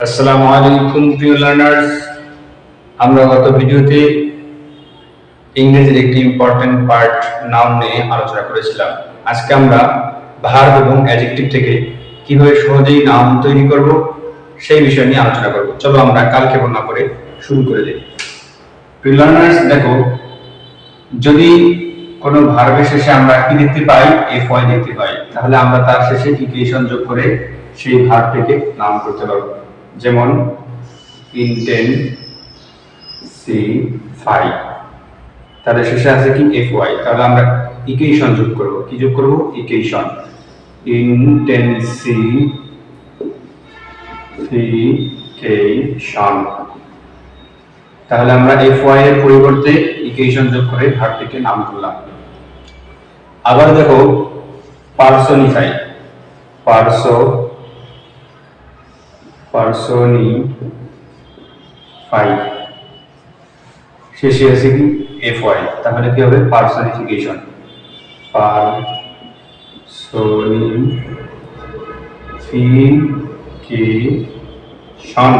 আসসালামু আলাইকুম প্রিয় লার্নার্স। আমরা গত ভিডিওতে ইংরেজির একটি ইম্পর্টেন্ট পার্ট নাউন নিয়ে আলোচনা করেছিলাম। আজকে আমরা ভার্ব এবং অ্যাডজেক্টিভ থেকে কিভাবে সহজেই নাউন তৈরি করব সেই বিষয় নিয়ে আলোচনা করব। চলো আমরা কালকে না করে শুরু করে দিই। প্রিয় লার্নার্স, দেখো, যদি কোনো ভার্বের শেষে আমরা কি দেখতে পাই, এফওয়াই দেখতে পাই, তাহলে আমরা তার শেষে ইকুয়েশন যোগ করে সেই ভার্বটিকে নাউন করতে পারবো। যেমন ইন্টেন্সিফাই, তাহলে শেষে আছে কি এফওয়াই, তাহলে আমরা ইকুয়েশন যোগ করব। কি যোগ করব? ইকুয়েশন। ইন্টেন্সিফিকেশন, তাহলে আমরা এফওয়াই এর পরিবর্তে ইকুয়েশন যোগ করে ভার্বটিকে নাম করলাম। আবার দেখো, পার্সনিফাই, পার্সনিফাই, শেষে আছে কি এফওয়াই, তাহলে কি হবে? পার্সনিফিকেশন। পার্সনিফিকেশন,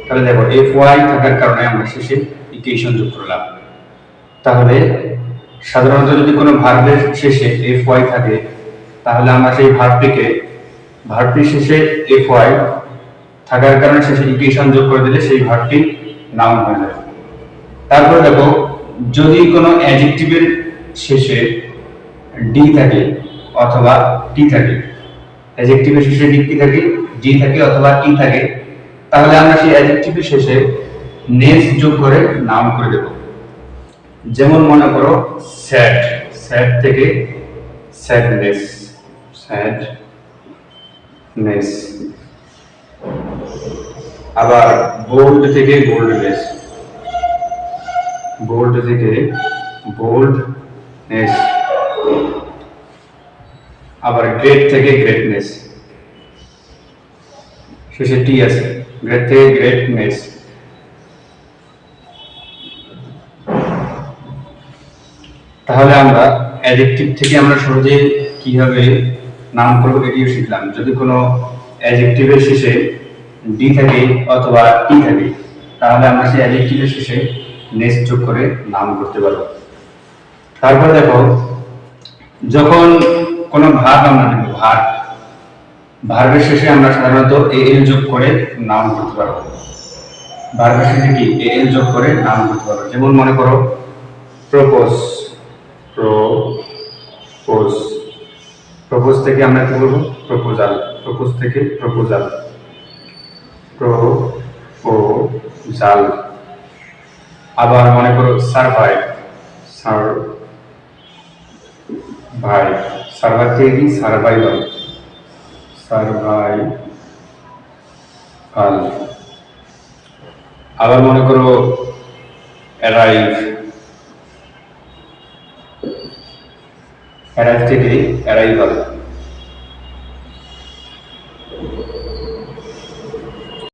তাহলে দেখো এফওয়াই থাকার কারণে আমরা শেষে ইকুয়েশন যোগ করলাম। তাহলে সাধারণত যদি কোনো ভার্বের শেষে এফওয়াই থাকে, তাহলে আমরা সেই ভার্বটির শেষে এফওয়াই থাকার কারণে শেষে ইকুয়েশন যোগ করে দিলে সেই ভার্বটি নাউন হয়ে যাবে। তারপরে দেখো, যদি কোনো অ্যাডজেক্টিভের শেষে ডি থাকে অথবা টি থাকে, অ্যাডজেক্টিভের শেষে ডি থাকে, জি থাকে অথবা টি থাকে, তাহলে আমরা সেই অ্যাডজেক্টিভের শেষে নেস যোগ করে নাউন করে দেব। যেমন মনে করো স্যাড, স্যাড থেকে স্যাডনেস, স্যাডনেস। আবার বোল্ড থেকে বোল্ডনেস, বোল্ড থেকে বোল্ডনেস। আবার গ্রেট থেকে গ্রেটনেস, শেষে টি আছে, গ্রেট থেকে গ্রেটনেস। তাহলে আমরা অ্যাডজেক্টিভ থেকে আমরা সহজে কিভাবে নাম করব এটিও শিখলাম। যদি কোনো অ্যাডজেক্টিভের শেষে ডি থাকে অথবা টি থাকে, তাহলে আমরা সেই অ্যাডজেক্টিভের শেষে নেস যোগ করে নাম করতে পারবো। তারপর দেখো, যখন কোনো ভার্ব আমরা নেব, ভার্বের শেষে আমরা সাধারণত এল যোগ করে নাম করতে পারবো। ভার্বের শেষে কি এল যোগ করে নাম করতে পারবো। যেমন মনে করো প্রপোজ, প্রপোজ থেকে আমরা কি বলবো? প্রপোজাল, প্রপোজ থেকে প্রপোজাল, প্রপোজাল। আবার মনে করো সারভাইভ, সারভাইভ থেকে কি সারভাইভাল, সারভাইভাল। আবার মনে করো অ্যারাইভ, অ্যারাইভ থেকে অ্যারাইভাল।